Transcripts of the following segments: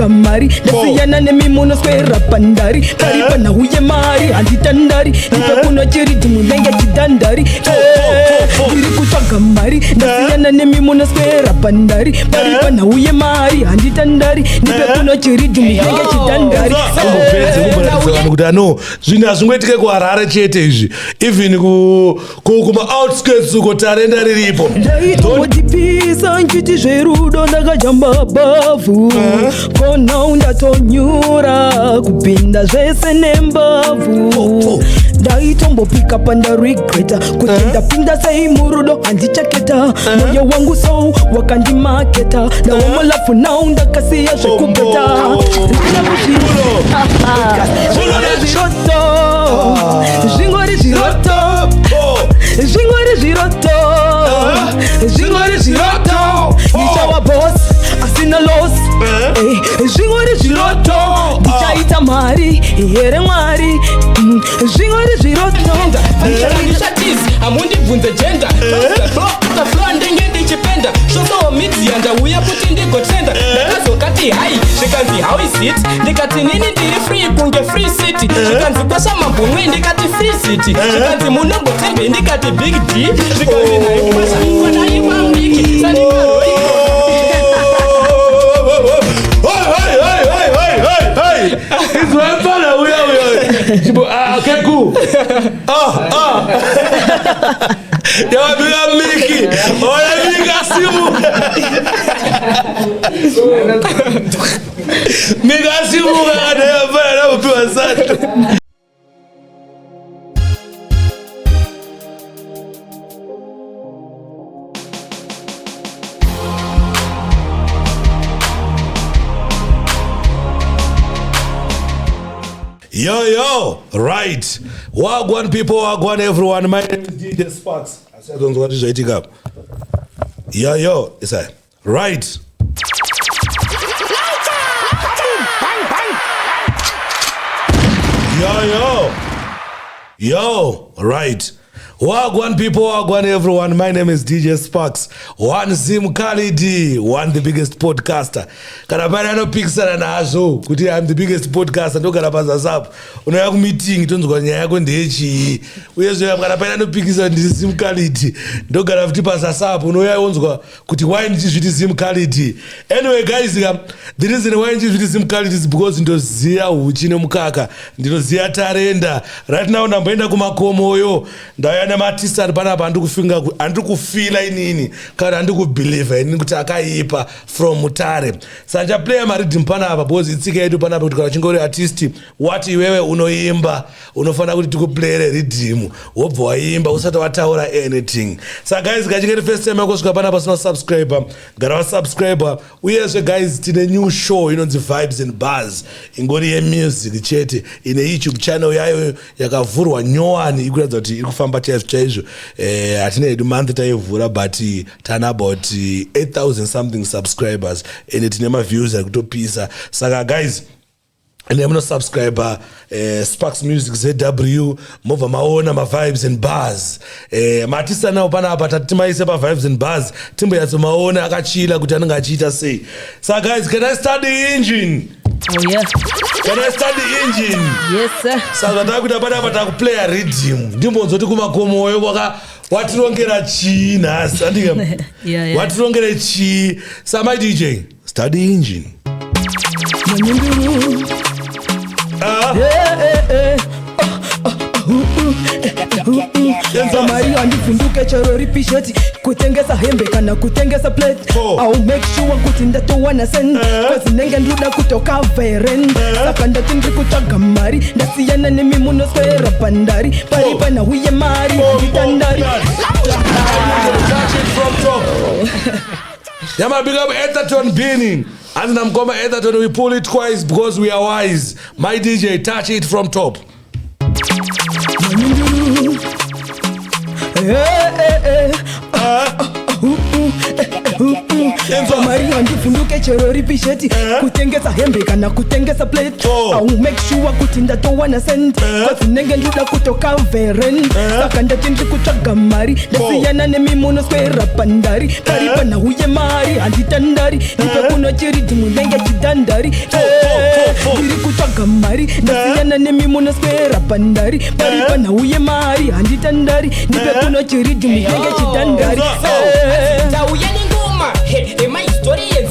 kutsvaga mari ndasiyana nemimunoswera pandari paripa nauye mari handitandari ipe kuno chiriti munenge chidhandari ndiri kutsvaga mari ndasiyana nemimunoswera pandari paripa nauye mari handitandari ipe kuno chiriti munenge chidhandari kuti ano zvinhu hazvingoitike kuharare chete izvi even kuma-outskirts uko tarenda riripo ndaitotipisa nchiti zverudo ndakajamba bavhu konau ndatonyura kupinda zvese nembavhu ndaitombopika pandaregreta kuti ndapinda sei murudo handichaketa moyo wangu so wakandimaketa ndawamalafu nau ndakasiya zvekugeta zvingori zviroto ndichawa boss asina loss zvingori zviroto ndichaita mari here mwari zvingori zviroto ndishatizi hamundibvunze jenda tafloa ndenge ndichipenda shosowo midziya ndauya kuti ndigotenda ndakazokati hai zvikanzi how is it ndikati nini ndiri free kunge free city zvikanzi kwasha mabhomwe ndikati free city zvikanzi munombotembe ndikati big D zvikanzi naikwasha kwanaimamiki sanikaroi izwepana uya okay cool yawabika miki oyabika simu mikasimu kakadayafana nakupiwa santo. Yo, right. Wagwan people, wagwan everyone. My name is DJ Sparks. I said, don't want to say it up. Yo, it's a right. Yo, right. Wagwan people, wagwan everyone. My name is DJ Sparks. One Zim Khalid, one the biggest podcaster. Kana pana no pixana nazo kuti I'm the biggest podcaster ndogara pazasapo. Unoya ku meeting tonzwa nyaya yako ndechi. Uyezo kana pana no pixana ndi Zim Khalid ndogara futi pazasapo unoya onzwa kuti why ndizviti Zim Khalid. Anyway guys, the reason why ndizviti Zim Khalid is because ndoziya uchi nemukaka, ndinoziya tarenda. Right now ndamboenda kumakomoyo ndaya namatisa ari panapa handiri kufila inini kana handiri kubhiliva inini kuti akaipa from Mutare. Sanja playa maridhimu panapa because itsika yedu panapa kuti kana uchinge uri artisti wati iwewe unoimba unofanira kuti tikuplayere ridhimu wobva waimba usati wataura anything. Saka guys kachinge first time yako kusvika panapa usina subscriber gara wasubscriber. Uyezve guys tine new show inonzi Vibes and Buzz ingori yemusic chete ine YouTube channel yayo yakavhurwa nyowani ikuratidza kuti iri kufamba chaizvo hatina hedu month taivhura but tana about 8,000 something subscribers ende tine maviews ari kutopisa. Saka guys ende muno subscriber Sparks Music ZW mobva maona ma-Vibes and Buzz matisa nawo panapa tatimaise pa-Vibes and Buzz timboyatso maona akachila kuti anenge achiita sei. Saka guys, can I start the engine? Oh yeah. Can I start the engine? Yes sir. Saka takuda panapa takuplaya rhythm ndimbonzoti kumakomoyo kwaka watirongera chii nhasi andika yeah. watirongera chii. So my DJ, start the engine. Mari handivhunduke chero ripisheti kutengesa hembe kana kutengesa plate. I'll make sure kuti ndatowana sen cause nenge ndoda kutoka veren. Saka ndati ndiri kutsvaga mari ndasiyana nemimunoswera pandari paripa nauye mari handitandari. Yama big up Etherton Beanie. And I'm coming Etherton, we pull it twice because we are wise. My DJ, touch it from top. Mari handivhunduke chero ripi sheti kutengesa hembe kana kutengesa plate au make sure kuti ndatowana send cause nenge ndoda kutoka veren saka ndati ndiri kutsvaga mari ndasiyana nemimunoswera pandari pari pana uye mari handitandari ndipe kuno chiriti munenge chidhandari ndiri kutsvaga mari ndasiyana nemimunoswera pandari pari pana uye mari handitandari ndipe kuno chiriti munenge chidhandari tauya nengoma emahistorians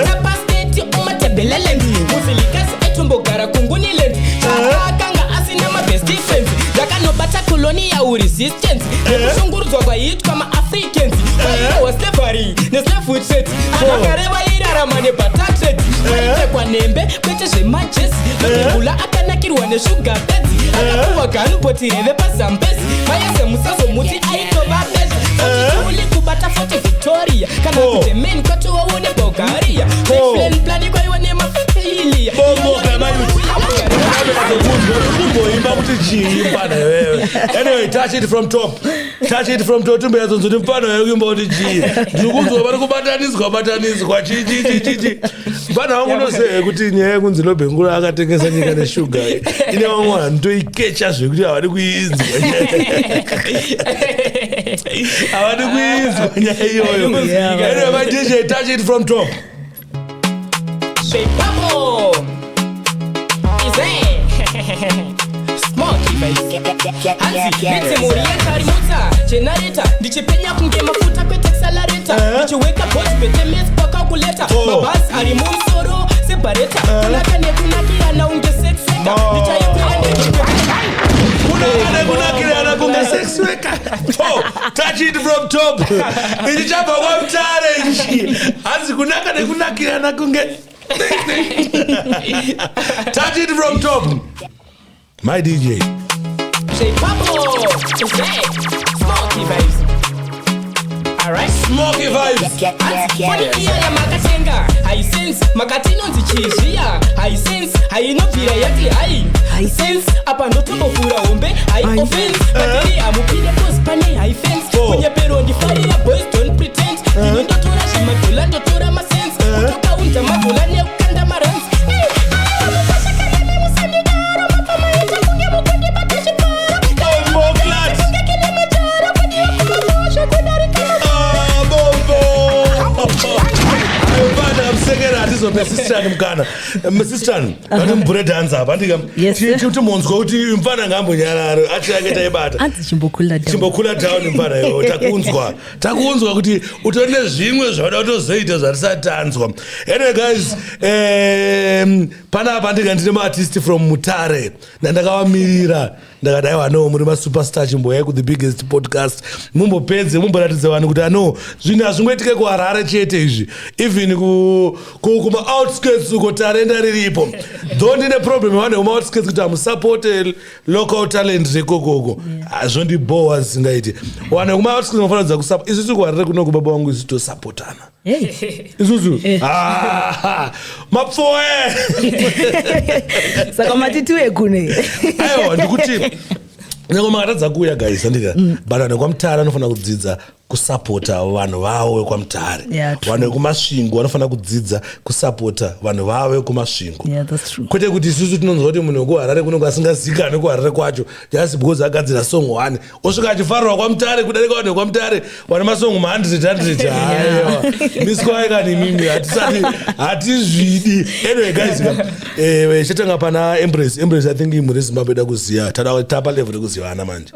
utapa steti umatebeleland muzilikazi aitombogara kunguniland chaakanga asina mabest friends ndakanobata colonia resistance nekushungurudzwa kwaiitwa maafricans kwaiwa slavery neslave trade anakareva irarama nebatatred kwaitekwa nembe kwete zvemajesi makebula akanakirwa neshuga beds akapuwa ganupoti reve pazambezi maese musazomuti aitova beza uli kubata fote Victoria kana kuti men kwati waone Bulgaria plan plan kwaiwa nemafailia bongo kama imba kuti chimba na wewe anyway touch it from top tumbe yazonzoti mpano yayo imba kuti chi ndikuzwa bari kubataniswa chichi bana wangu nose kuti nyaya yekunzi Lobhengula akatengesa nyika neshuga ine wangu ndoikecha zvekuti avadi kuinzwa nyaya iyoyo anyway my DJ touch it from top Shape bubble is Smoky face Hansi, morienta rimuta Generator, ndichipenya kunge mafuta kwete accelerator ndichiweka boss pete mes kwa calculator Mabas, arimusoro, separata Kunakane kunakirana unge sex weka Ndichayekula kunakirana kunge sex weka touch it from top ndichichapa kwa mtare Hansi kunakirana kunge touch it from top my DJ Shape bubble Smoky vibes Alright Smoky vibes Iya makatenga High sense Makatino nzichizia High sense Hainopira yati High sense Apa ndotobofura ombe High offense Materi amupide post pane high fence Kunye pero ndifari ya boys don't pretend Dino ndotora shimadola ndotora masense Kutoka unta madola ne ukanda marans Sister mkana sister ngati mbure dance apa ndika kuti monzwa kuti mfana ngambonyararo ati aketa ibata anti chimbokula down mfana yo takunzwa kuti utone zvimwe zvada kutozoita zvatisatanzwa anyway guys pana apa ndika ndine ma artist from Mutare ndandakawamirira ndakadai wano muri ma superstar chimboya ku the biggest podcast mumbopedze mumboratidza vanhu kuti ano zvinhu hazvingoitike kuHarare chete izvi even kuma outskirts uko tarenda riripo don't need a problem vanhu kuma outskirts kuti amusupport local talent rekokoko hazvondibowa zisingaiti vanhu kuma outskirts munofanira kusupport isusu kuHarare kunoku baba vangu isusu tosupportana isusu mapfoe saka matitiwe kune aiwa ndikuti nyango makatadza kuuya guys andika but vanhu vekwamutare anofanira kudzidza kusapota vanhu vavo vekwamutare vanhu vekumasvingo vanofanira kudzidza kusapota vanhu vavo vekumasvingo kwete kuti isusu tinonzwa kuti munhu wekuHarare kunenge asingazikane kuHarare kwacho just because agadzira song 1 osvika achifarwa kwamutare kudarika vanhu vekwamutare vane masong 100 aiwa miswaikani mimi hatizvidi anyway guys chatanga pana Embrace I think imuri Zimbabwe da kuziya tapa level rekuzivana manje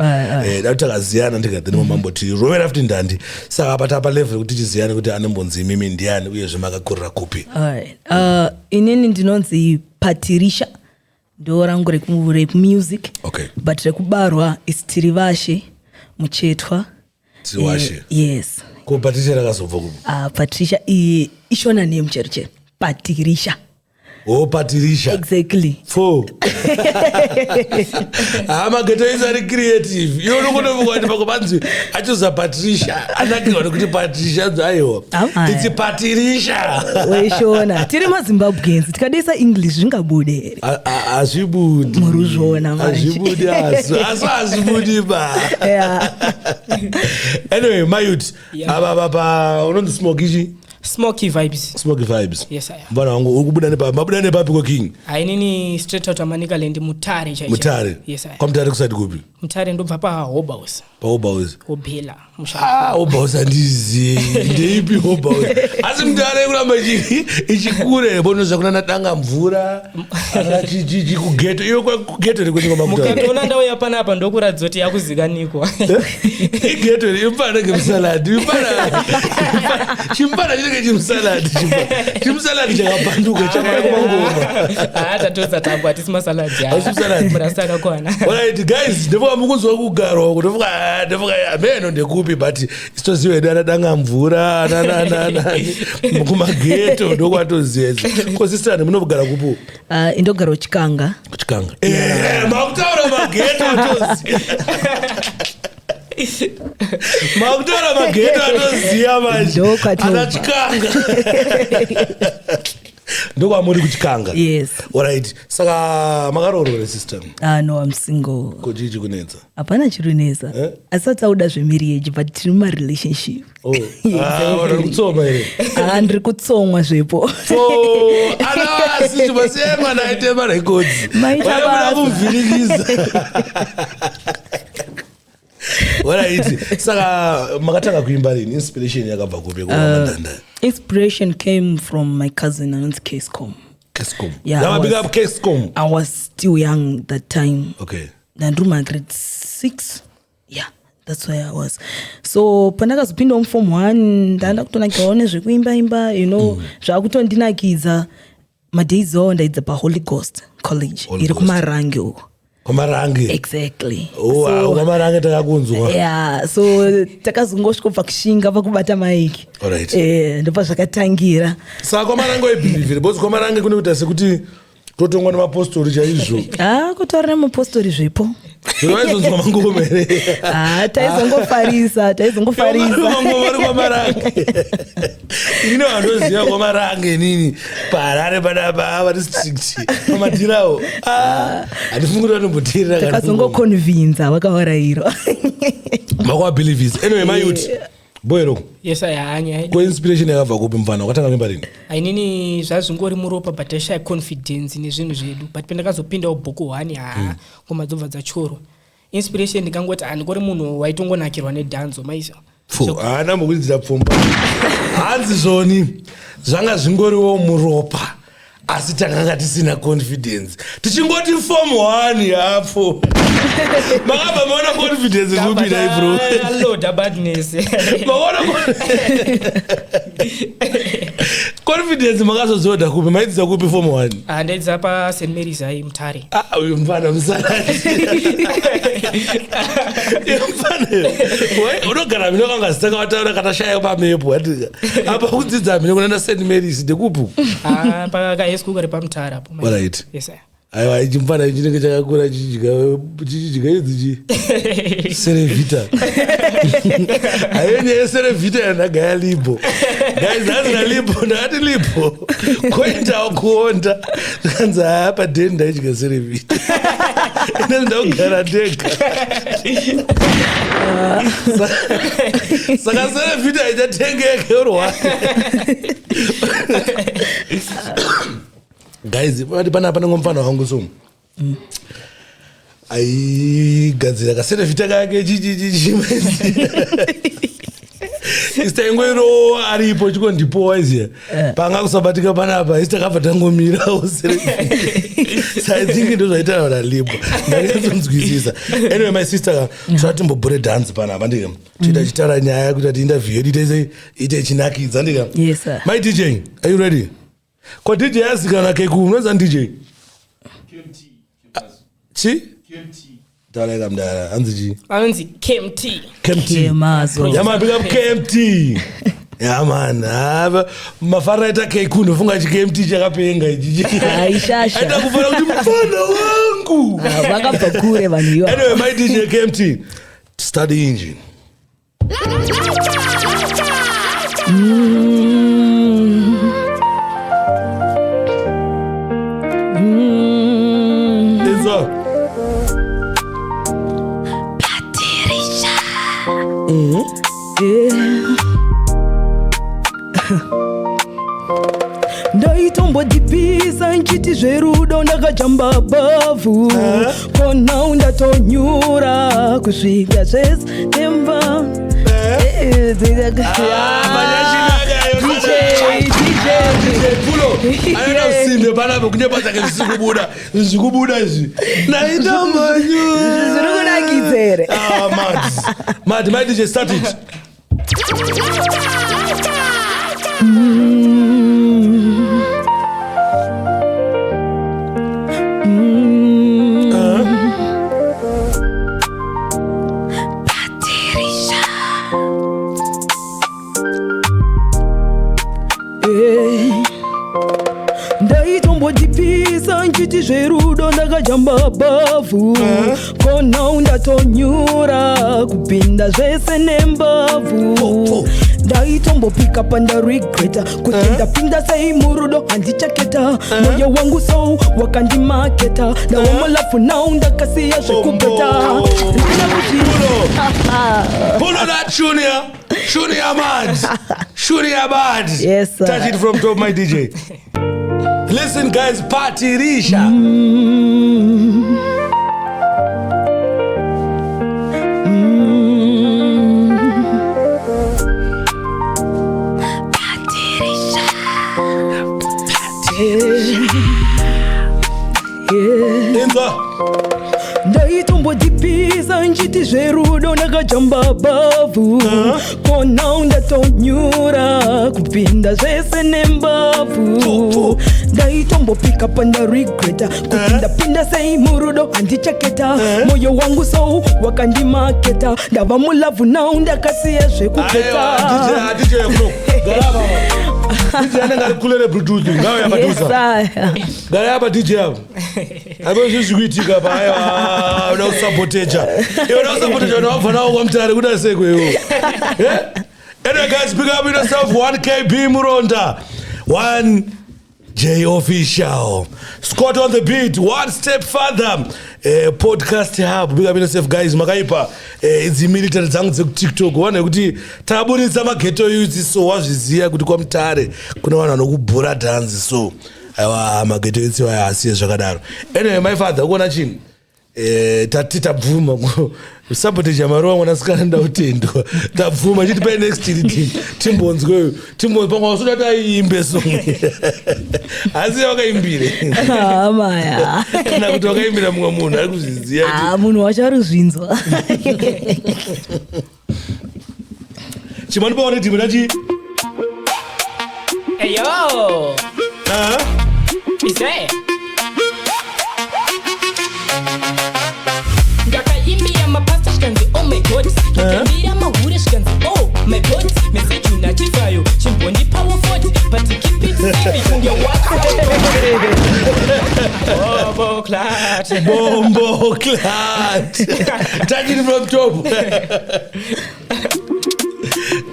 da takaziyana ndikadheni mamboti rovera futi ndandi saka patapa level kuti tiziyane kuti anombonzi mimi ndiani uye zvemakakurira kupi inini ndinonzi Patirisha ndo rangu music okay but rekubarwa is Tirivashe Muchetwa Tirivashe yes ko Patricia rakazobva ku Patricia ishona name cheriche Patirisha wopatirisha exactly 4 mageto is ari creative iwe unokunovuka kuti pakupanzi achozapatirisha anakirwa nekuti patirisha dzaiwa iti patirisha weishona tiri mazimbabwenzi tikadesa english zvingabude here hazvibudi muruzvona hazvibudi hazvibudi ba anyway mayut apa unonzi smoke ichi Smoky vibes. Yes, I am. Mbana wangu ukubuda nepapi kwa King. Ainini straight out Manicaland Mutare chaicha. Mutare. Yes, I am. Kwa Mutare kusadi kupi? Mutare ndobva pa Hoba House. Pa Hoba House. Obela mushaka. Hoba House andizi. Ndeipi Hoba House. Asi Mutare kuramba ichikure bonoza kuna natanga mvura. Ana chichi kugeto. Iyo kwa kugeto ni kwenye kwa Mutare. Mukatona ndawo yapana apa ndokuradzoti yakuzikaniko. Igeto ni mpana kemsaladi. Chimpana chitenge chimsaladi. Chimsaladi chakapanduka chakara kumangoma. Tatoza tangu atisi masaladi. Saladi. Murasaka kwana. Alright guys, ndevuka mukuzwa kugaro ndevuka ameno ndekupi but isitoziwe danga mvura kumageto ndokwatozeza ko sister munogara kupo indogara Chikanga makutaura mageto atoziya makutaura mageto atoziya manje ana Chikanga ndokwamuri kuchikanga. Yes. Alright. Saka makarorore system. No, I'm single. Kojiji kunetsa. Hapana chirunesa. Asati auda zvemarriage but tiri relationship. Oh. Uri kutsoma here. Ndiri kutsomwa zvepo. Ana sichibasema naite marecords. Maita basa. Kumvirikiza. Alright. Saka makatanga kuimba rini inspiration yakabva kupi kwa madanda. Inspiration came from my cousin and Kescom. Yeah, big up Kescom. I was still young that time. Okay. Nandruma grade 6. Yeah, that's where I was. So pandakazopinda form 1 ndaenda kutonakirawo zvekuimba you know zvakutondinakidza madays on ndaidza pa Holy Ghost College iri kumarange uko. Kumarange. Exactly. So kumarange takakunzwa. Yeah, so takazongosvika kushinga pakubata maiki. Alright. Ndopa zvakatangira. Saka kumarange webhilivhiri bosi kumarange kunoita sekuti totongwa nemapostori chaizvo. Kutori nemapostori zvepo. Zvaizonzwa mangoma here. Taizongofarisa. Mangoma ari kwamarange. Ino vandoziva kwamarange nini parare padapa varistrict pamadhirawo. Handifungiri vanomboteerera kana. Takazongoconvinza vakavarairwa. Makwabhilivhisi. Anyway, mayuti. Boero. Yes, I Ko inspiration yakabva kupi mfana wakatanga kuimba rini? Ainini zvazvingori muropa but aishaya confidence nezvinhu zvedu but pendakazopindawo bhuku 1 komadzobva dzachorwa. Inspiration ndikangoti ndikori munhu waitongonakirwa nedhanzo maizvo. Ana mukudzira pfumba. Hanzi zvoni zvanga zvingoriwo muropa. Asi takanga tisina confidence. Tichingoti form 1 yapo. Makabva maona confidence kupinda bro. Load badness. Maona confidence makazozoda kupi maidza kupi form 1. Ndaidza pa St Mary's ai Mutare. Uyu mfana msalati. Mfana. Unogara mino kanga sitaka wataona katashaya pamepo atika. Apa kudzidza mino kunaenda St Mary's ndekupu. Pa school kari pa Mutare apo. Right. Yes sir. Aiwa ichimfana chinenge chakakura chichidya idzi Serevita. Ayeni Serevita yanagaya lipo. Guys, hazina lipo ndati lipo. Koenda kuonda. Kanza apa denda idya Serevita. Nenda ugara deka. Saka Serevita ichatengeke urwa. Guys, pana ngomfana wangu somo. Gadzira kasere vita kake chichi. Istengoiro aripo chiko ndipo waiziya. Panga kusabatika panapa istakabva tangomira usere. So I think ndo zvaita na libo. Ndakazonzwisisa. Anyway my sister twatimbo break dance panapa ndika. Tita chitara nyaya kuti interview yedu ite chinakidza ndika. Yes sir. My DJ, are you ready? Kwa DJ yazikana keku unaweza DJ? KMT. Chi? KMT. Talega mdara, anzi ji. Anzi KMT. KMT. Mazo. Yama big up KMT. Yeah man, mafara ita keikuno funga chikmt chakapenga ichi. Aishasha. Enda kufana kuti mfana wangu. Vakabva kure vanhu ivo. Anyway, my DJ KMT, start the engine. It's up. Ndaitombodzipisa nchiti zverudo ndakajamba bavhu kona undatonyura kusvika zvese nemba aina usimbe panapo kune pachake zvisikubuda izvi zvirikunakidzere mad my DJ start it. Ndaitombodzipisa nchiti zverudo ndakajamba bavhu kona undatonyura kupinda zvese nembavhu ndaitombopika pandaregreta kuti ndapinda sei murudo handichaketa moyo wangu so wakandimaketa ndawamalafu nau ndakasiya zvekupeta Pull on that Shunia mad. Shunia bad. Yes, sir. Touch it from top, my DJ. Listen, guys, Party Risha. Ndaitombodzipisa nchiti zverudo ndakajamba bavhu kona undatonyura kupinda zvese nembavhu ndaitombopika pandaregreta kuti ndapinda sei murudo handichaketa moyo wangu so wakandimaketa ndava mulavhu nau ndakasiya zvekupeta. DJ anenge ari kulere bluetooth ngawe yapadusa gara apa DJ apo apo zvizvikuitika pa aiwa uda kusaboteja uda kusaboteja unobva nawo kwamutare kuda sekwewo. Anyway guys, big up yourself 1KB Muronda 1J official Scott on the beat, one step further podcast hub. Big up yourself guys, makaipa idzi military dzangu dzekutiktok wane kuti tabudisa mageto youth so wazviziya kuti kwamutare kuna vanhu vanokubhura dhanzi so aiwa mageto youth waya asiye zvakadaro. Anyway my father ukuona chini tati tabvuma sabotage marowa mwanasikana ndautendwa tabvuma chiti pai next timbonzweyo timbonzwe pamwe wasoda kuti aiimbe song asi wakaimbire maya kana kuti wakaimbira mumwe munhu ari kuzviziya munhu wacho ari kuzvinzwa chimanipaone timwe tachi eyo ise ndakaimbira mapasta zvikanzi oh my god ndakaimbira mahure zvikanzi oh my god meseji unachifayo chimbondipawo 40 but keep it safe kunge bombo clat take it from top.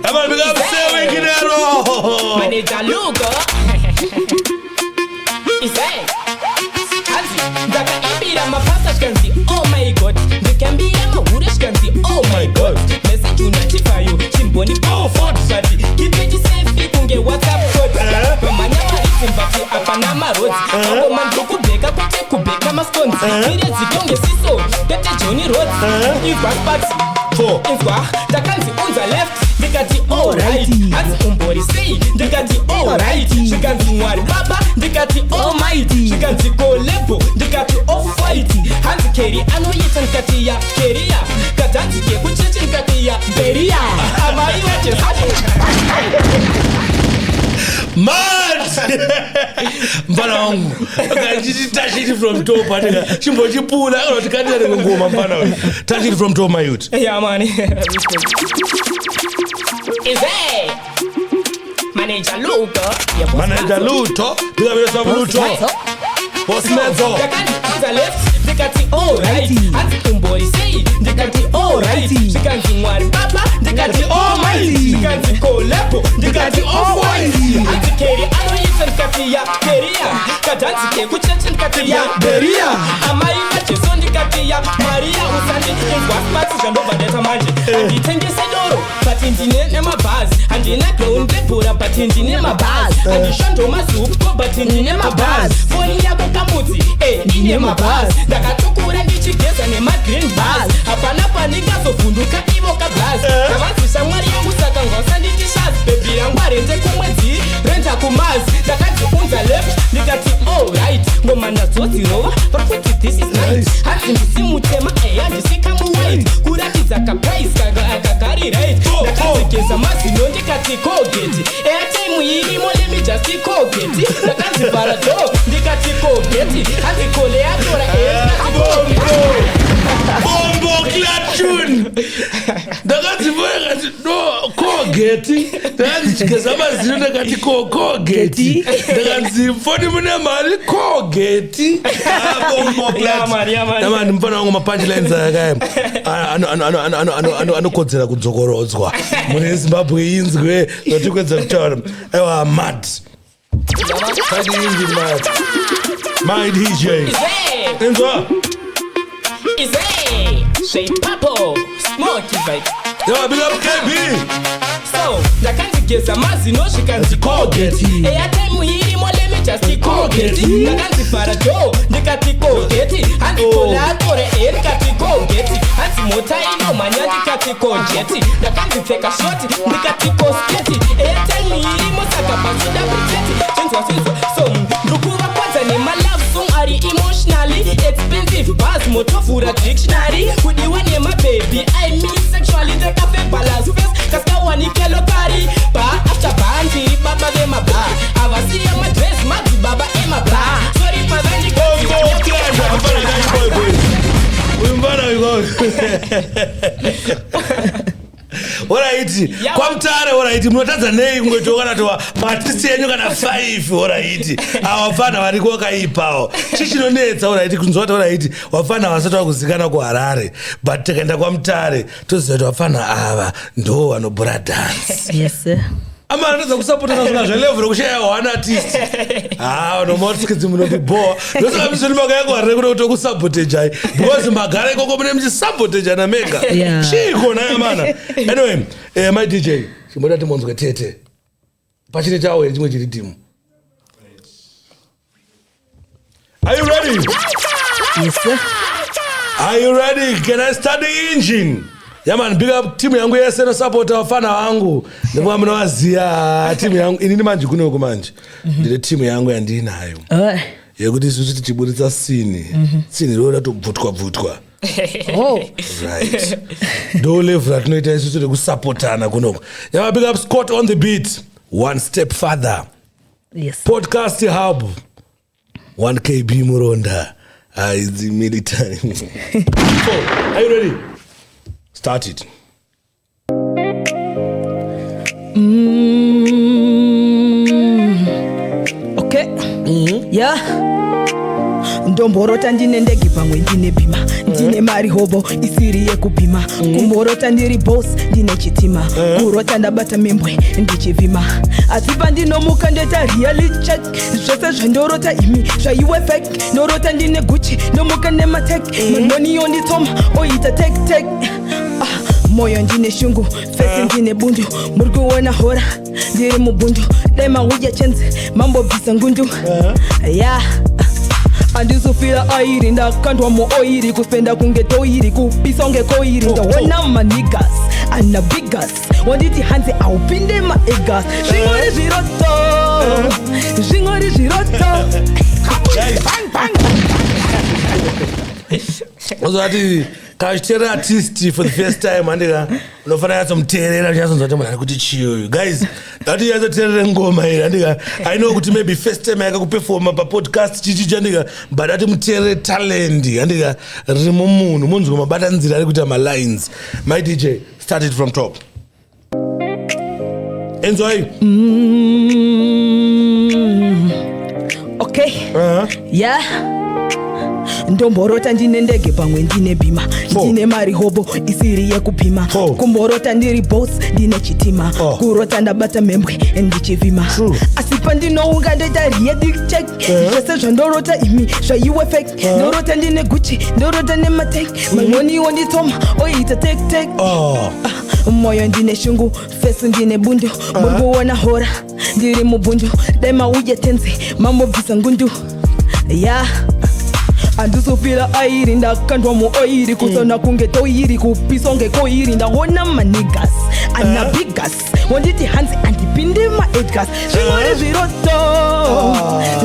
Ama big up say Wikinero manager Lugo ise ndakaimbira mapasta zvikanzi oh my god ndikaimbira mahure zvikanzi oh my god meseji unachifayo chimbondipawo 40 but keep it safe kunge whatsapp code pamanya maridzimbati apana marodzi akoma ndokubheka kwete kubheka mastonzi iredzitonge siso pete Johnny Rods izwa kubati inzwa ndakanzi unza left ndikati alright hanzi umbori sei ndikati alright zvikanzi mwari baba ndikati almighty zvikanzi kolebo ndikati off white hanzi keri anoita ndikati ya keria katanzi kekuchechi ndikati ya beria amai vache mad mfana wangu touch it from top atika chimbochipula kuti kandira ngoma mfana wangu touch it from top my youth. Yeah man. Is that manager Luto. Yeah, Manager Luto. Big up yourself, Luto. Boss Mezzo. Ndakati left, ndikati alright. Ati umbori say, ndikati alright. Ndikanzi mwari baba, ndikati almighty. Ndikanzi kolepo, ndikati almighty. Ati keri anoyita ndikati ya keria. Kadanzi ke kucheche ndikati ya beria. Amai macheso ndikati ya Maria. Usandi ingwa smart jandova deta manje. Anditengese doro, pati ndine nemabazi. Andina ground debora, pati ndine mabazi. Andishondo mazuko, pati ndine mabazi. Foni yako kamuti, ndine mabazi. Ndakatukura ndichigeza nemagreen bars. Hapana panikazovhunduka ivo kablazi. Ndavazisa mwari yangu saka ngosa ndichishazi. Baby yangu arende kumwedzi, renta kumazi. Ndakadziunza left, ndikati alright. Ngoma nazodzirova, pakuti this is nice. Hati ndisi mutema, handisi kamu white. Kuratidza kaprice kakagari right. Ndakadzigeza mazino ndikati Colgate. Airtime irimo let me just Colgate. Ndakadzivhara door, ndikati Colgate. Hati kole yatora Bombo Clatune. Ndakadzivhara no Colgate. Ndakadzigeza mazino ndakati Colgate. Ndakadzifoni mune mari Colgate. Bombo Clatune. Yamani mfana wangu mapunchlines akaya. Anokodzera kudzokorodzwa. Mune Zimbabwe inzwe zotikwedza kutaura. Ewa mad. Kadi inzwi mad. My DJ. Inzwa. Say Papo, Smoky Vibe. Yo, big up KB. So, ndakadzigeza mazino zvikanzi Colgate. Airtime irimo let me just Colgate. Ndakadzivhara door, ndikati Colgate. Handikola atore ndikati Colgate. Hanzi mota inomhanya ndikati Colgate. Ndakadzipfeka shoti ndikati Colgate. Airtime irimo saka pasida pretete. Chinzwa so ndikuvakwadza nemalove song ari emotionally expensive bus motovhura dictionary kudiwa nemababy I mean sexually ndakafe balance face kaskawanikelo kari ba after ba ndiri baba vemabla avasiya madress madzibaba emabla sorry pazandi Alright, kwamtare alright, munotadza nei kungotokana towa matisi enyu kana 5 alright. Awafana vari kwakaipawo. Chichinonetsa alright kunzota alright, wafana vasati vakuzikana kuHarare, but takaenda kwamtare toziva kuti wafana ava ndo vanobhura dance. Yes sir. Ama anatadza kusapotana zvona zvelevel rekushaya one artist. Unomotikidzi munotiboa. Ndosaka misoni makayako harire kuda kutokusabotage because magara ikoko mune muchisabotage namega. Chiko nayo mana. Anyway, my DJ, chimoda timonzwe tete. Pachine chawo here chimwe chiri timu. Are you ready? Yes sir. Are you ready? Can I start the engine? Yeah man, big up timu yangu yese no support wafana wangu. Ndivyo mnowaziya timu yangu inini manje kunoko manje. Ndile timu yangu yandinayo. Yekuti isusu tichiburitsa sini. Sini roda tobvutkwa. Oh. Right. Do level ratinoita isusu rekusupportana kunoko. Yeah, big up Scott on the beat. One step further. Yes. Podcast hub. 1KB Muronda. It's the military. So, are you ready? Start it. Okay. Yeah. Ndomborota ndine ndege pamwe ndine bhima ndine mari hobo isiri yekubhima kumborota ndiri boss ndine chitima kurota ndabata membwe ndichivhima asi pandinomuka ndoita reality check zvese zvandorota imi zvaiwe fake ndorota ndine guchi ndomuka nematek manoni yonditsoma oita tek moyo ndine shungu fese ndine bundu muri kuona hora ndiri mubundu dema uya chenze mambo bvisa ngundu yeah. Andizofira airi ndakandwa muoiri kuspenda kunge toiri kupisa unge koiri ndaona manigas ana bigas wanditi hanze aupinde maegas zvingori zviroto Ozati kachitera artist for the first time andika unofana yatsomteerera unyasonzwa kuti munhu ari kuti chiyo guys ngati yatsoteerere ngoma here andika I know kuti maybe first time yakakuperforma papodcast chichi andika but ati muteerere talent andika riri mumunhu munzwe mabatanzira ari kuita malines. My DJ, start it from top. Enjoy. Okay. Yeah. Ndomborota ndine ndege pamwe ndine bhima ndine mari hobo isiri yekupima kumborota ndiri boss ndine chitima kurota ndabata membwe ndichivima asi pandinounga ndoita reality check zvose zvandorota imi zvaiwe fake ndorota ndine Gucci ndorota nematek mangoniwo nditoma oita tek moyo ndine shungu face ndine bundo murikuona hora ndiri mubunjo dai mauye tenzi mambobvisa ngundu andisopira airi ndakandwa muoiri kusona kunge toiri kupiswa ngekoiri ndaona manigas ana bigas wonditi hanzi andipinde maedgas zvingori zviroto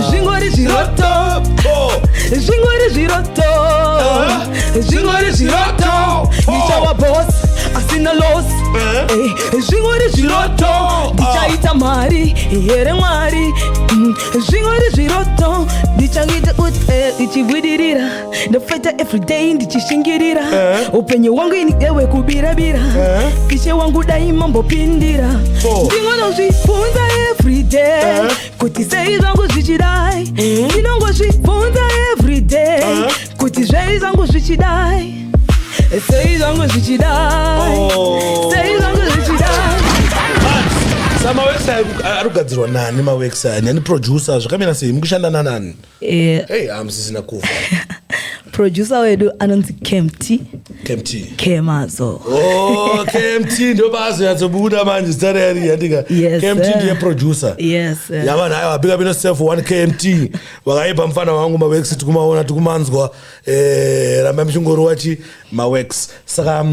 zvingori zviroto zvingori zviroto zvingori zviroto ndichawa boss asina loss zvingori zviroto ndichaita mari here mwari zvingori zviroto ndichaita kuti ndichibwidirira ndofeta everyday ndichishingirira upenyu wangu inewe kubirabira ishe wangu daima mbopindira ndingonozvifunza everyday kuti sei zvangu zvichidai ndinongozvifunza everyday kuti zvei zvangu zvichidai sei zvangu zvichidai sei zvangu zvichidai. Samawebsite arugadzirwa nani mawebsite nani producer zvakamira sei mukushanda nanani? Amsisina kufa. Producer wedu anonzi KMT. Kemazo. KMT ndo bazo yatsobuda manje zita rari yandika. KMT ndiye producer. Yes. Yamana hayo big up yourself one KMT. Wakaipa mfana wangu mawebsite tukumaona tukumanzwa ramba mshungoro wachi mawex. Saka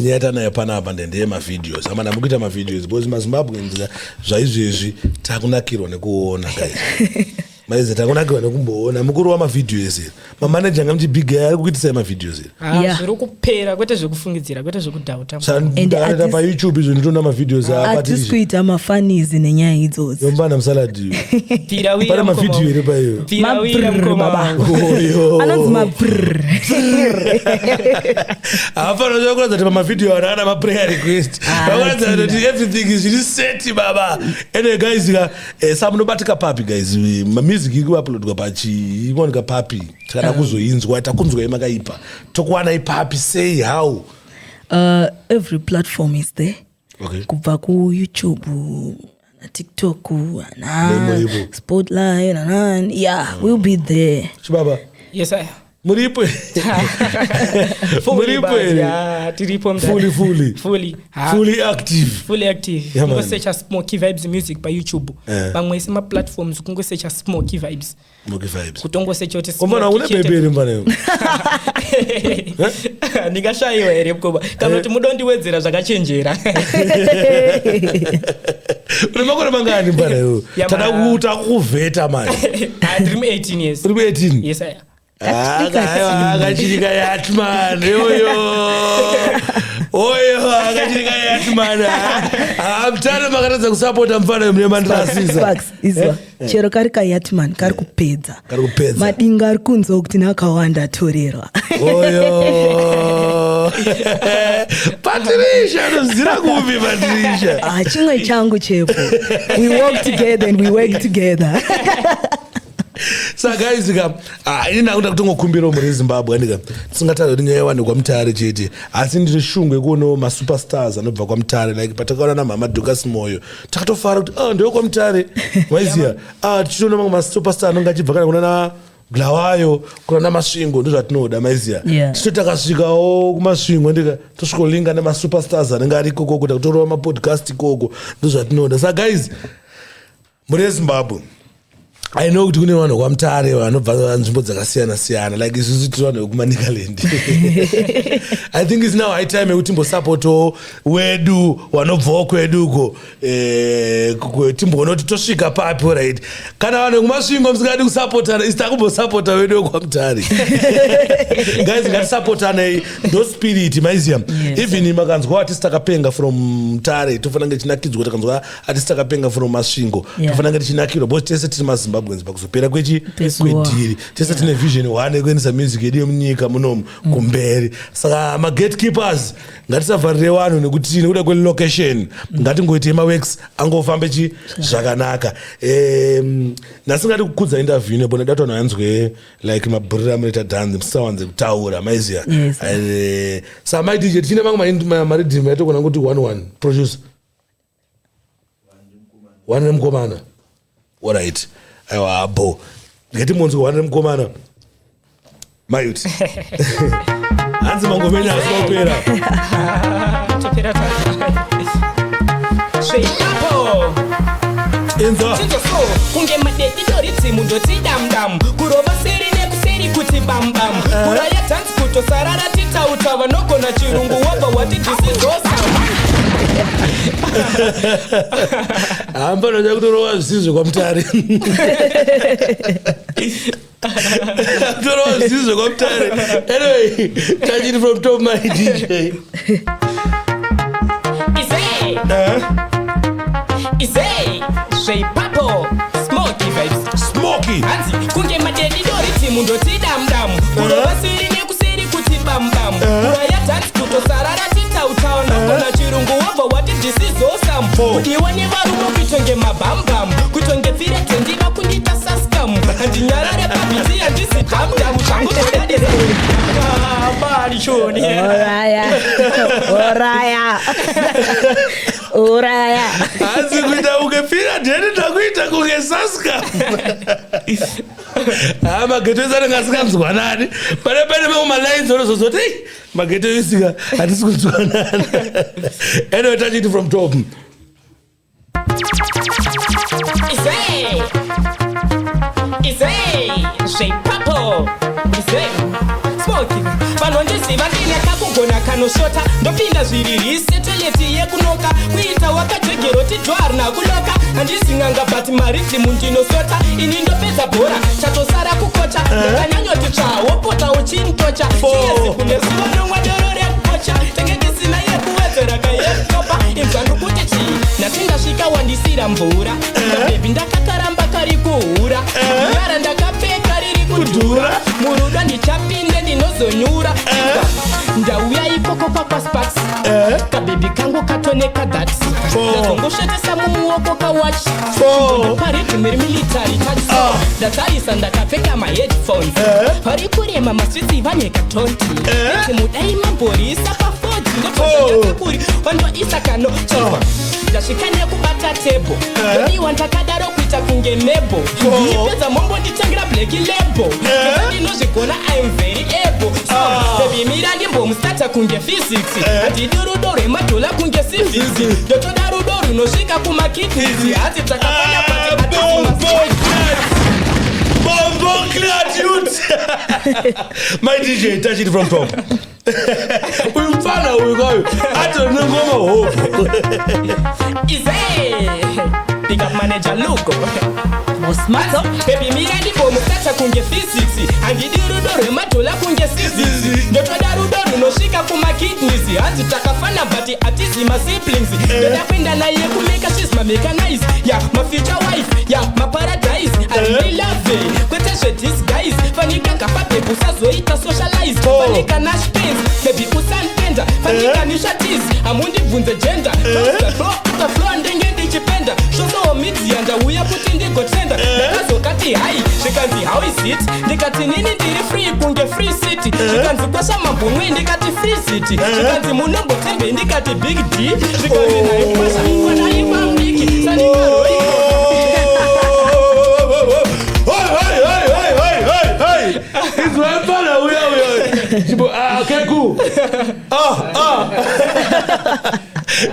nyata nayo panapa ndende mavideos amana mukuita mavideos because maZimbabwe nzira zvaizvezvi takunakirwa nekuona guys. Maize takunakirwa nekumboona mukuru wa mavideos ere mamanager ngamti big guy kuitisa mavideos ere zviri kupera kwete zvekufungidzira kwete zvekudhauta ende pa YouTube izvo nditona mavideos apatiri kuita mafanizi nenyaya idzodzo yombana msaladi para mavideo ere pa iyo anonzi mabrr afana zvokuradza kuti pamavideo ana maprayer request vakuradza kuti everything is really set baba ene guys samunobatika papi guys music iri kuuploadwa pachiwanika papi takada kuzoinzwa takunzwa yemakaipa tokuwana ipapi say how every platform is there kubva kuYouTube na TikTok na Spotlight na we'll be there chibaba. Yes I Muripo. Tiripo fully active. Fully active. You go search as Smoky Vibes Music by YouTube. Bangwe sima platforms you go search as Smoky Vibes. Kutongo search yote. Mbona una bebere mbana? Nigashaiwa ere kuba. Kama mudondi zvakachenjera. Ulimakona mangani mbana yo? Tada kuta kuveta manje. I dream 18 years. Dream 18. Yes I akachirika yatman oyo akachirika yatman amtano makaradza kusapota mfana mune mandrasisa izwa chero kari kayatman kari kupedza madinga ari kunzwa kuti nakawanda atorerwa oyo Patricia nozira kupi Patricia chimwe changu chepo we walk together and we work together. So guys ina nakuda kutongokumbira muri Zimbabwe ndika tisingataura kuti nyaya yawanikwa kwaMutare chete asi ndiri shungwe kuonawo masuperstars anobva kwaMutare like patakaona namama Dorcas Moyo takatofara kuti ndio kwaMutare maiziya tichiona mamwe masuperstar anonga achibva kana kuna Glawayo kuna Masvingo ndizvo zvatinoda maiziya titakasvikawo kuMasvingo ndika tosvikolinga nemasuperstars anenge ari ikoko kuda kutorawo mapodcast ikoko ndizvo zvatinoda. So guys muri Zimbabwe I know kuti kune vanhu kwaMutare vanobva nzvimbo dzakasiyana siyana like isusu tiri vanhu vekumaNicaland. I think it's now high time yekuti timbosapoto wedu vanobvawo kwedu uko timboona kuti tosvika papi right kana vanhu vekuMasvingo musingadi kusapotana isi takumbosapota wedu wekwaMutare. Guys ngatisapotanei ndo spirit maiziya even makanzwa artist takapenga from Mutare tofanira kunge tichinakidzwa takanzwa artist takapenga from Masvingo tofanira kunge tichinakirwa because tese tiri maZimbabwe Zimbabweans pakuzopera Pezuwa. kwedhiri tese tine vision 1 yekuendesa music yedu yemunyika munomu kumberi saka magatekeepers ngatisavharire vanhu nekuti nekuda kwelocation ngatingoite maworks angofambe zvakanaka nhasi ngati kukudza interview nepo nedati vanhu vanzwe like maburira munoita dhanzi musisawanze kutaura maiziya saka maidj tichine mamwe maridhimu yatogona kuti 1 producer 1 nemukomana alright aiwa abo ngatimonzwe 1 nemukomana mayuti hanzi mangomenya asinaopera topera Sheipapo enza Tinzoso kunge madedidori tsimu ndoti damdam kurova seri nekuseri kuti bambam kuraya tanzi kutosarara titauta vanogona chirungu wobva wati tisizosa hamba noda kutorova zvisizvo kwamutare kutorova zvisizvo kwamutare anyway tachiti from top my DJ Izei Sheipapo Smoky vibes Smoky hanzi kunge madedidori tsimu ndoti damdam kurova seri nekuseri kuti bambam kuraya tanzi kutosarara titautawa nogona chirungu wobva wati disizosam kudiwa nevarume kuitonge mabhambam kuitonge firete ndiva kundita saskam handinyarare pabhiti handisi dhamdam zvanguzodadereabarichoni Uraya hanzi kuita kunge firete ndakuita kunge saskam mageto ese anenge asinganzwanani pane mamwe malines onozozoti mageto esika hatisi kunzwanana anyway tachiti from top Izei Sheipapo Izei Smoky vanondiziva ndine kakugona kanosvota ndopinda zviririsi toileti yekunoka kuita wakajegeroti dwarna kuloka handizinganga bati maridhimu ndinosota ini ndopedza bhora chatosara kukocha ndakanyanyoti tsvaopota uchintocha chiyezi kune zuva nomwadoro rekukocha tenge ndisina yekuwedzera kayekopa imzvandukuti chii natingasvika wandisira mvura kabhebi ndakakaramba kari kuhura nyara ndakapfeka riri kudhura murudo ndichapinde ndinozonyura ndauya ikoko kwakwasparks kabhebi kangu katoneka dhats ndazongosvetesa mumuoko kawachi paridhimu remilitary taxi ndatarisa ndakapfeka maheadphones pari kurema maswitsi vanyeka 20 iti mudai mamborisa pafodzi ndopozakakuri vandoisa kano chikwa ndasvika nekubata tebo ndodiwa ndakadaro kuita kunge mebo ndipedza mombo nditangira black label ndinozvigona I'm very able bebi mira ndimbomusitata kunge physics handidi rudo rwemadhola kunge civics ndotoda rudo runosvika kumakidneys hati takafanya pati Bombo cleared youth. My DJ, touch it from top. Uyu mfana uyu kwayo atonengoma hope. Izee Big up manager Lugo Mosmato Baby mira ndimbomusitata kunge physics handidi rudo rwemadhola kunge civics ndotoda rudo runosvika kumakidneys hati takafana but hatizi masiblings ndoda kuenda naye kumeka she's my mechanized my future wife my paradise I really love it kwete zvedisguise fanika ngapabhebi usazoita socialize fanika nashpens baby usantenda fanika nishatis hamundibvunze gender utafloa ndenge ndichipenda shosowo midzia ndauya kuti ndigotrenda ndakazokati hai zvikanzi how is it ndikati nini ndiri free kunge free city zvikanzi kwasha mabhumwe ndikati free city zvikanzi munombotembe ndikati big d zvikanzi naikwasha kwanaimamiki sanikaroi Okay, cool.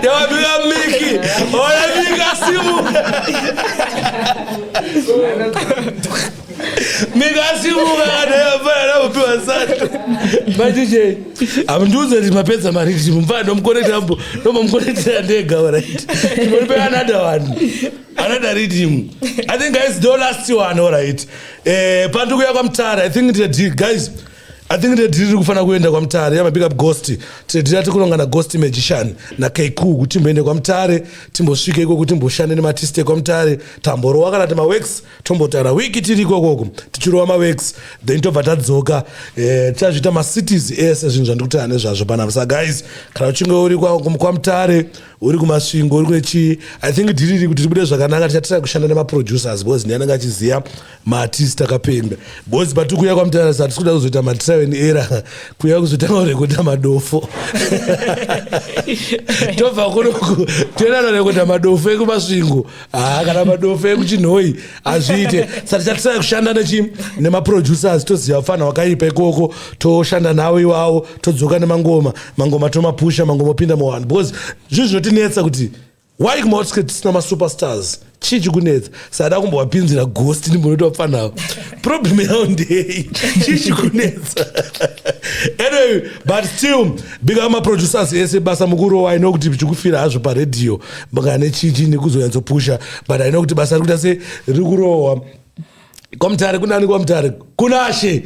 Yawabiga Miki. Oyabiga Simu. Mika Simu kana upiwa sana. Majije. Amnduze mapesa mariti mfano nomconnect hapo. Nomconnect ndega alright. Mpe another one. Another rhythm. I think guys the last one alright. Panduku yakwa mtara. I think the guys I think that tiri kufana kuenda kwa Mutare yama big up Ghost tiri kulonga na Ghost Magician na Kaiku kuti timboende kwa Mutare timbosvike iko kuti timboshande nematiste kwa Mutare tamborowa kana tema works tombotara wiki tiri ikoko tichirowa ma works then tobva tadzoka tazvita ma cities ese zvinhu zvandikuti ane zvazvo panapa. So guys kana uchinge uri kwa Mutare uri kumasvingo uri kunechi I think diriri kuti tibude zvakanaka tichatira kushanda nema producers because ndiye anenge achiziva ma artist akapenda because patikuya kwa Mutare sati tikuda kuzoita ma trial and error kuya kuzotanga kurekota madofo tobva kunoku toenda kurekota madofo ekumasvingo kana madofo ekuchinhoi azviite sati chatira kushanda nema producers toziva ufana wakaipa ikoko toshanda nawo iwawo todzoka nemangoma tomapusha mangoma opinda muwanhu because zvinhu zvinotinetsa kuti why kumaotske tisina masuperstars chichi kunetsa sada kumbowapinzira Ghost ndimbonotopfa nawo problem yawo ndei chichi kunetsa anyway but still big up maproducers ese basa mukuru I know kuti chikufira hazvo paredhiyo mbangane chichi nekuzonyatso-pusha but I know kuti basa rikuita se rikurohwa kwa Mutare kunani kwa Mutare kunashe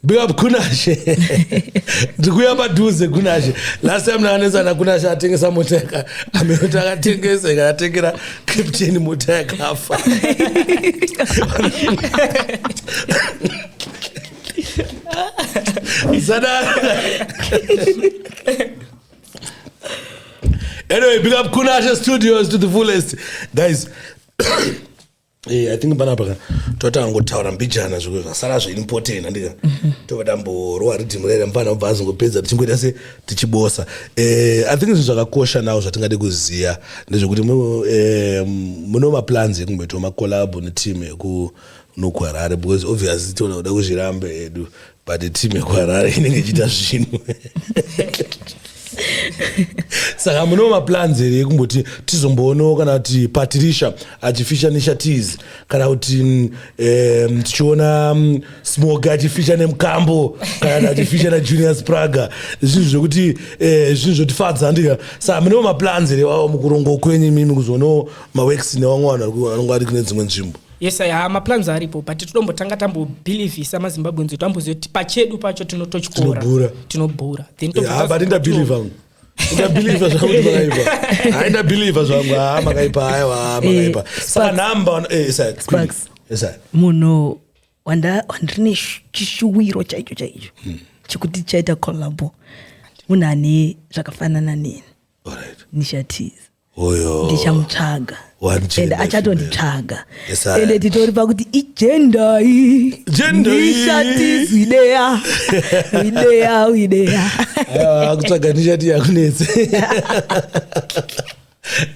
big up Kunashe ndikuya padhuze Kunashe last time nakanetsana Kunashe atengesa mota yaka ameyota akatengesa ikatengera captain mota yakafa anyway big up Kunashe Studios to the fullest guys. I think panapa totangotaura mbijana zviko zvasara zveimportant andika tobva tamborowa rhythm rere mfana ubva azongopedza tichingoita se tichibosa. I think zvinhu zvakakosha nawo zvatingade kuziya ndezvekuti muno maplans ekumboita macollab neteam yekunokuharare because obviously tonoda kuzvirambe edu but team yekuharare inenge ichiita zvinhu saka muno maplans ere ekumboti tizomboonawo kana kuti Patricia achifisha neShatiz kana kuti tichiona Smoke achifisha neMukambo kana achifisha naJunior Spraga zvinhu zvokuti zvinhu zvotifadza ndika. Saka muno maplans ere wawo mukurongo kwenyu mimi kuzoonawo maworks nevamwe vanhu vanonga vari kune dzimwe nzvimbo. Yes, maplans aripo but tinombotanga tambobhilivhisa maZimbabweans kuti amboziva kuti pachedu pacho tinotochikora tinobhura then but ndabhilivha ndabhilivha zvangu makaipa ndabhilivha zvangu makaipa aiwa makaipa saka namba munhu wandirine chishuwiro chaicho chekuti chaita collabo munhu ane zvakafanana neni neShatiz ndichamutsvaga ende achatonditsvaga ende titori pakuti ijendai neShatiz ideya kutsvaga neShatiz yakunetse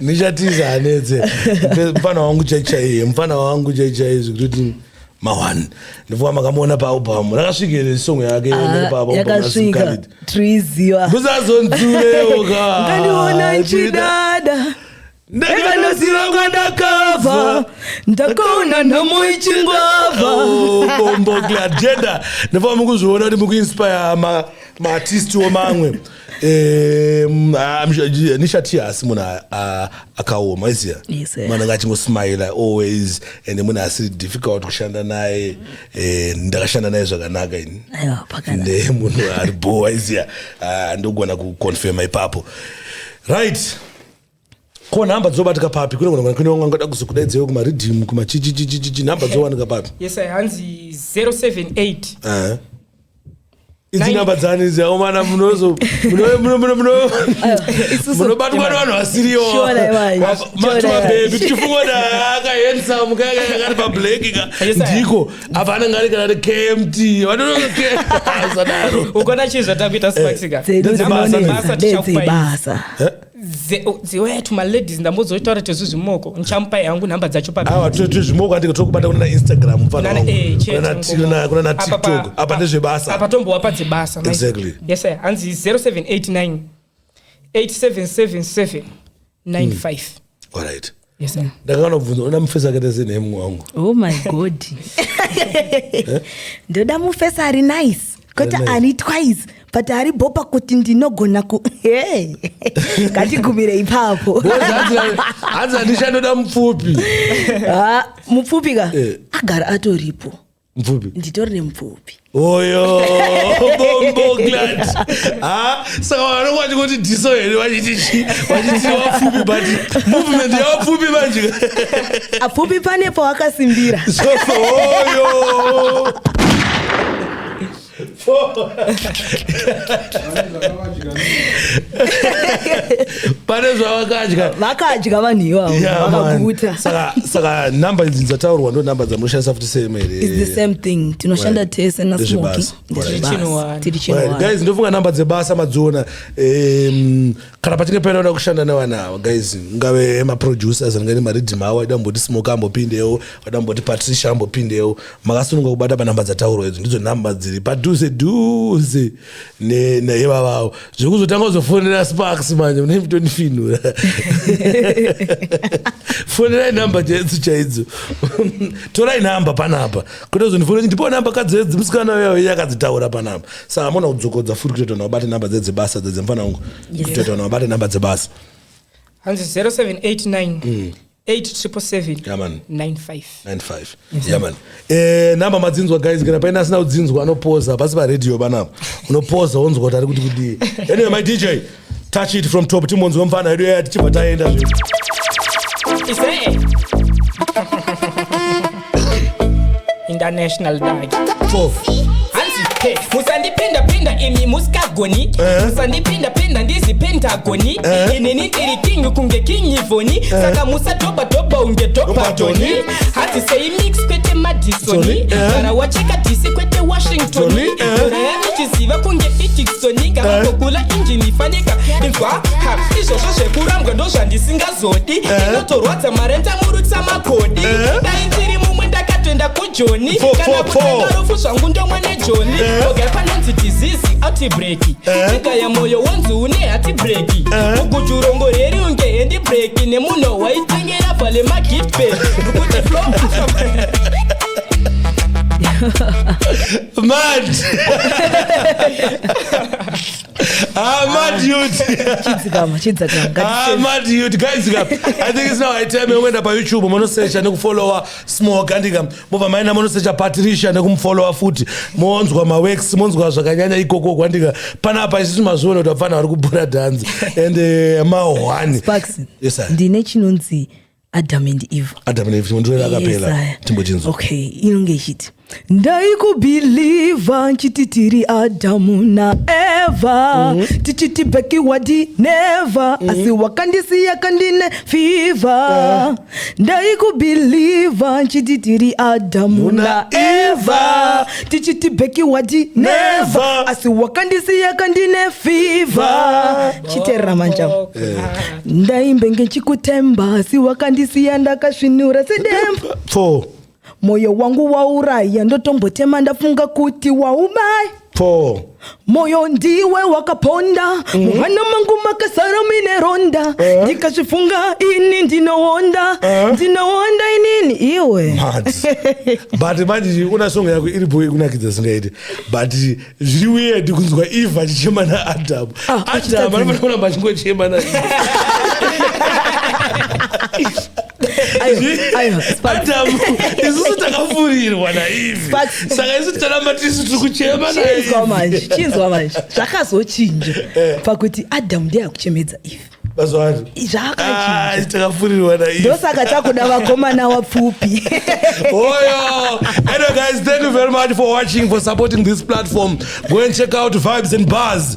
neShatiz hanetse mfana wangu chaichaiye zvekuti mawani ndivua makamuona paubhamu rakasvikire song yake yakasvika triziva musazonzurewo ngandiona nchidada ndakanoziva kwandakabva ndakaona nhamo ichingwabva bombokla agenda ndivua mukuzviona kuti mukuinspire maartist womamwe neShatiz asi munhu akaoma iziya munhu angachingosmile always and munhu asiri difficult kushanda naye ndakashanda naye zvakanaka ini munhu ari boa iziya ndogona kuconfirma ipapo right. Ko nhamba dzobatika papi kune wangada kuzokudaidzeiwo kumaridhimu kumachichichichichi nhamba dzowanika papi? Yes hanzi 078 idzi nhamba dzani idzi aomana munobatwa nevanhu vasiriwo matumabhebi tichifunga akahandsome kakari pablake ndiko apa anenge ari kana KMT vadodaro ukona chii zvatakuita Sparksika basa ziwaya tumaladies ndambozoitaura tezvizvimoko ndichamupai hangu nhamba dzacho tezvimoko andike tokubata kuna Instagram kuna na TikTok apa ndezvebasa apa tombowa dzebasa exactly. Yes sir hanzi 0789 877795 alright. Yes sir ndakana kubvunza una mufesa akaita senhemu wangu. Oh my god ndoda mufesa ari nice kota ari twice but ari bopa kuti ndinogona ngatigumire ipapo hanzi handishandoda mupfupi mupfupi ka agara atoripo Mfupi. Nditori nemupfupi. Oyo, bombo glad. Saka vanokwacha kuti dhiso here vachiti wapfupi but movement yawapfupi manje. Apfupi pane pawakasimbira. Oyo. Pane zvavakadya. Vakadya vanhu ivavo vakaguta. Saka namba idzi dzataurwa ndo namba dzamunoshandisa futi same here. It's the same thing. Tinoshanda tese na smoking. Tiri chino. Guys, ndofunga namba dzebasa madziona. Kana patinge panoda kushanda nevanhu guys, ngave ma-producers angani maridhim avo waida mboti Smoke ambopindewo, waida mboti Patricia ambopindewo, makasununga kubata panamba dzataurwa idzi ndidzo namba dziri padhuze neivavavo zvekuzotanga kuzofonera Sparks manje mune mutonifinura. Fonerai namba dzedu chaidzo. Torai namba panapa kuti uzondifonera ndipo namba kadzedzi musikana wewe yakadzitaura panapa. Saka amona kudzokodza futi kuti wabata namba dzebasa dzemfana wangu. Kuti wabata namba dzebasa. Hanzi 0789 877 Yaman 95. Yaman. Namba madzinzwa guys, kana paina asina udzinzwa anopoza pasi pa radio panapa. Unopoza wonzwa kuti ari kuti kudi. Anyway my DJ, touch it from top timonzwa mfana yedu yati chibva taenda zve. Israel. International Dag. Hey, musandipinda imi musikagoni musandipinda ndizi pentagoni inini tiri kingi kunge kinyivoni saka musatoba unge topa toni hati sei mix kwete Madisoni kana wacheka disi kwete Washingtoni yami chiziva kunge Itiksoni kama kukula injini fanika inzwa isho shekurambwa ndo zvandisingazodi inotorwadza marenta murutsa makodi dainziri mumwe ndakatenda kujoni kana kutanga rufu zvangu ndomwe nejoni oga panonzi disease outbreak nyika ya moyo wanzu une heartbreak ukujurongo reri unge handbrake nemunhu waitengera vale magitbe kuti flow mad. Mad youth. Mad youth guys. I think it's now I tell me when pa YouTube mono search and follow Smoke andika mova maina mono search Patricia nekumfollow futi monzwa ma works monzwa zvakanyanya ikoko kwandika panapa isusu mazvono kuti vafana vari kubura dance and mahwani Sparks. Yes sir. Ndine chinonzi Adam and Eve. Adam and Eve ndiro rakapela timbochinzwa. Okay, inonge ichiti ndaikubhiliva nchiti tiri Adamu na Eva tichiti beki wadi never asi wakandisiya kandine fever ndaikubhiliva nchiti tiri Adamu na Eva tichiti beki wadi never asi wakandisiya kandine fever chiterera manjamu ndaimbenge nchikutemba asi wakandisiya ndakasvinura sedemba 4 moyo wangu wauraya ndotombotema ndafunga kuti waubaya 4 moyo ndiwe wakaponda muhana mangu makasara mine ronda ndikazvifunga ini ndinoonda inini iwe but manje una song yako iripo kunakidza singaiti but zviri weird kunzwa Eve achichema na Adam anofana bachingochema na Adam isusu takafurirwa naIve saka isusu taramba tisu tiri kuchema naIve chinzwa manje zvakazochinja pakuti Adam ndiye akuchemedza Eve bazwani zvakachinja takafurirwa naIve ndosaka takuda vakomana wapfupi. Oyo. Anyway guys, thank you very much for watching, for supporting this platform. Go and check out Vibes and Buzz.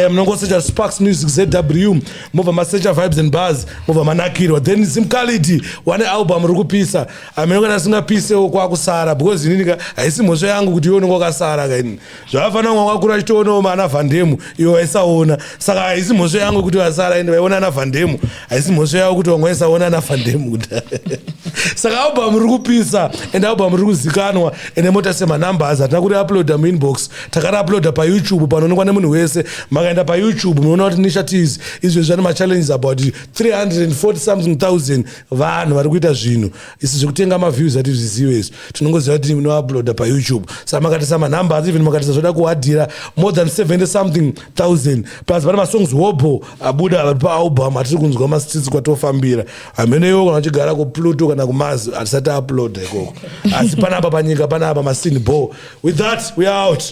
Mnongo search Sparks Music ZW. Mova masearch Vibes and Buzz. Mova manakirwa. Then Simkality one album rukupisa. Amenonga nasinga pise kwa kusara because inika haisi mosho yangu kuti yone kwa kasara kaini. Zvafana ngwa kura chitono mana Vandemu iyo aisaona. Saka haisi mosho yangu kuti wasara ende waiona na Vandemu. Haisi mosho yangu kuti wangwaisa ona na Vandemu. Saka album rukupisa and album rukuzikanwa ene mota sema numbers atina kuti upload mu inbox takara upload pa YouTube panoonekwa nemunhu wese makaenda pa YouTube munoona kuti initiatives izvo zvane ma challenges about 340 something thousand vanhu vari kuita zvinhu isi zvekutenga ma views ati zviziwe izvo tinongoziva kuti muno upload pa YouTube saka makatisa ma numbers even makatisa zvoda kuhadhira more than 70 something thousand plus pane ma songs wobo abuda pa album album atiri kunzwa masititsi kwatofambira ameneyo kana uchigara kuPluto kana kuMars atisati upload ikoko asi panapa panyika panapa masini bo with that we are out.